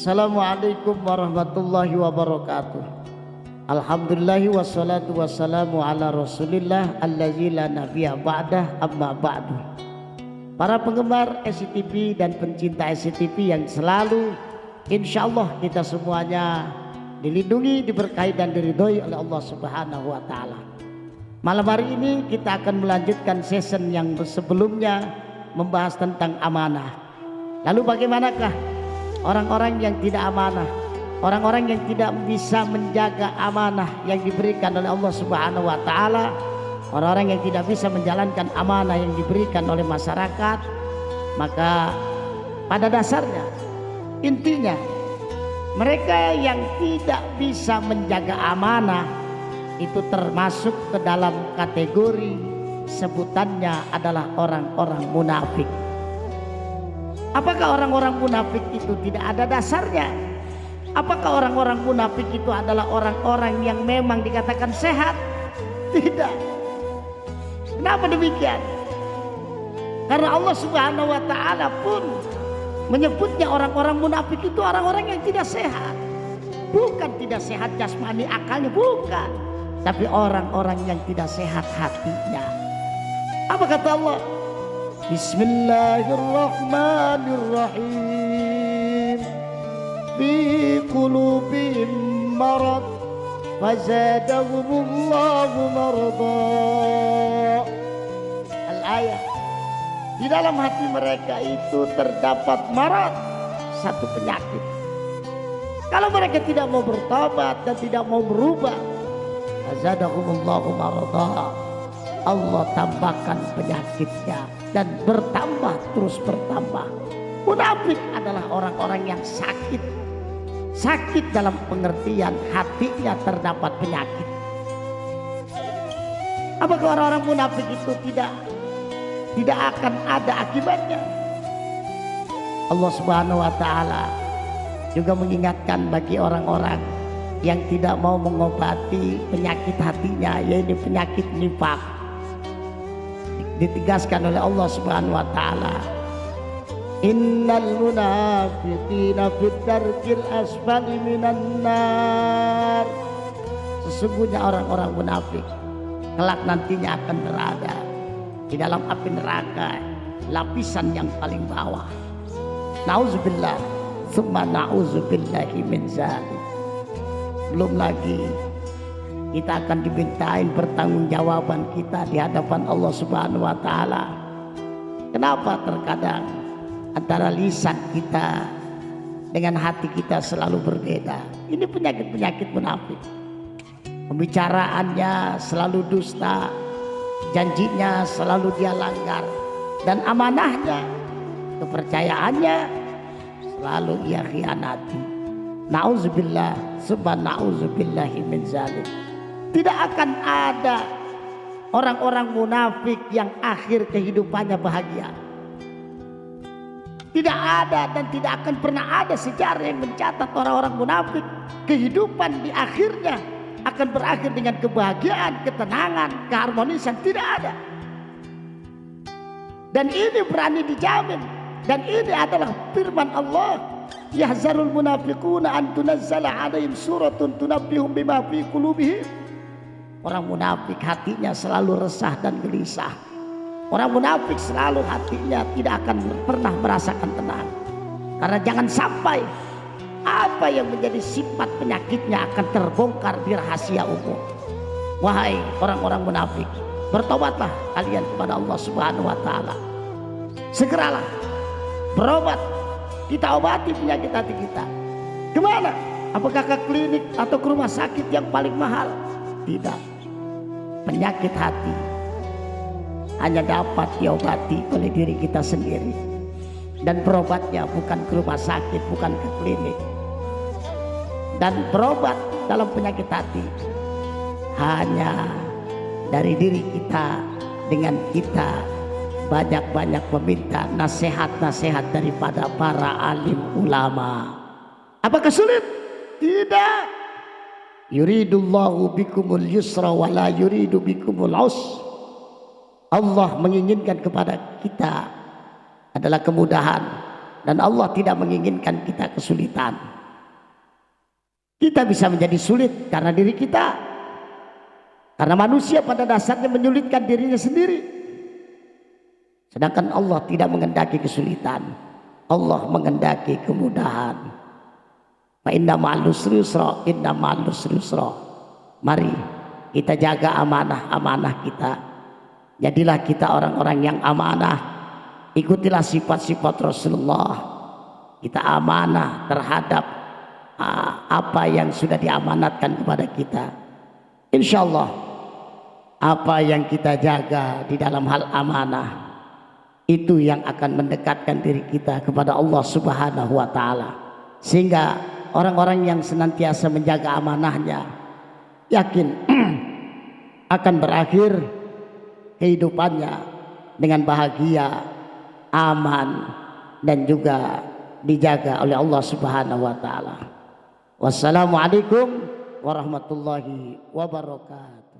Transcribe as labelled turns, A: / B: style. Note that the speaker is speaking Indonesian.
A: Assalamualaikum warahmatullahi wabarakatuh. Alhamdulillahi wassalatu wassalamu ala rasulillah allazi la nabiyya ba'dah amma ba'du. Para penggemar SCTV dan pencinta SCTV yang selalu insyaallah kita semuanya dilindungi, diberkahi dan diridhoi oleh Allah Subhanahu wa taala. Malam hari ini kita akan melanjutkan season yang sebelumnya membahas tentang amanah. Lalu bagaimanakah orang-orang yang tidak amanah, orang-orang yang tidak bisa menjaga amanah yang diberikan oleh Allah Subhanahu wa taala, orang-orang yang tidak bisa menjalankan amanah yang diberikan oleh masyarakat? Maka pada dasarnya intinya mereka yang tidak bisa menjaga amanah itu termasuk ke dalam kategori sebutannya adalah orang-orang munafik. Apakah orang-orang munafik itu tidak ada dasarnya? Apakah orang-orang munafik itu adalah orang-orang yang memang dikatakan sehat? Tidak. Kenapa demikian? Karena Allah Subhanahu wa taala pun menyebutnya orang-orang munafik itu orang-orang yang tidak sehat. Bukan tidak sehat jasmani akalnya, bukan. Tapi orang-orang yang tidak sehat hatinya. Apa kata Allah? Bismillahirrahmanirrahim. Fi qulubihim marad fazadahumullahu marada. Al-ayat. Di dalam hati mereka itu terdapat marad, satu penyakit. Kalau mereka tidak mau bertobat dan tidak mau berubah, fazadahumullahu marada, Allah tambahkan penyakitnya dan bertambah terus bertambah. Munafik adalah orang-orang yang sakit. Sakit dalam pengertian hatinya terdapat penyakit. Apakah orang-orang munafik itu tidak akan ada akibatnya? Allah Subhanahu wa taala juga mengingatkan bagi orang-orang yang tidak mau mengobati penyakit hatinya, yaitu penyakit nifak. Ditegaskan oleh Allah Subhanahu wa taala, innal munafiqina fid darkil asfali minan nar. Sesungguhnya orang-orang munafik kelak nantinya akan berada di dalam api neraka, lapisan yang paling bawah. Nauzubillah, tsumma nauzubillahi min dzalik. Belum lagi kita akan dimintain pertanggungjawaban kita di hadapan Allah Subhanahu wa taala. Kenapa terkadang antara lisan kita dengan hati kita selalu berbeda? Ini penyakit-penyakit munafik. Pembicaraannya selalu dusta, janjinya selalu dia langgar, dan amanahnya, kepercayaannya selalu ia khianati. Nauzubillah, subhanauzubillahi min dzalik. Tidak akan ada orang-orang munafik yang akhir kehidupannya bahagia. Tidak ada dan tidak akan pernah ada sejarah yang mencatat orang-orang munafik kehidupan di akhirnya akan berakhir dengan kebahagiaan, ketenangan, keharmonisan. Tidak ada. Dan ini berani dijamin. Dan ini adalah firman Allah, yahzarul munafiquna an tunazzala alaihim suratun tunabbihum bima fi qulubihim. Orang munafik hatinya selalu resah dan gelisah. Orang munafik selalu hatinya tidak akan pernah merasakan tenang. Karena jangan sampai apa yang menjadi sifat penyakitnya akan terbongkar di rahasia umum. Wahai orang-orang munafik, bertobatlah kalian kepada Allah Subhanahu wa taala. Segeralah berobat. Kita obati penyakit hati kita. Kemana? Apakah ke klinik atau ke rumah sakit yang paling mahal? Tidak. Penyakit hati hanya dapat diobati oleh diri kita sendiri. Dan berobatnya bukan ke rumah sakit, bukan ke klinik. Dan berobat dalam penyakit hati hanya dari diri kita, dengan kita banyak-banyak meminta nasihat-nasihat daripada para alim ulama. Apakah sulit? Tidak. Yuridullahu bikumul yusra wa la yuridu bikumul usra. Allah menginginkan kepada kita adalah kemudahan, dan Allah tidak menginginkan kita kesulitan. Kita bisa menjadi sulit karena diri kita, karena manusia pada dasarnya menyulitkan dirinya sendiri, sedangkan Allah tidak mengendaki kesulitan, Allah mengendaki kemudahan. Fa inna ma'al usri yusra, inna ma'al usri yusra. Mari kita jaga amanah-amanah kita. Jadilah kita orang-orang yang amanah. Ikutilah sifat-sifat Rasulullah. Kita amanah terhadap apa yang sudah diamanatkan kepada kita. Insya Allah apa yang kita jaga di dalam hal amanah, itu yang akan mendekatkan diri kita kepada Allah Subhanahu wa ta'ala. Sehingga orang-orang yang senantiasa menjaga amanahnya, yakin akan berakhir kehidupannya dengan bahagia, aman, dan juga dijaga oleh Allah Subhanahu wa ta'ala. Wassalamualaikum warahmatullahi wabarakatuh.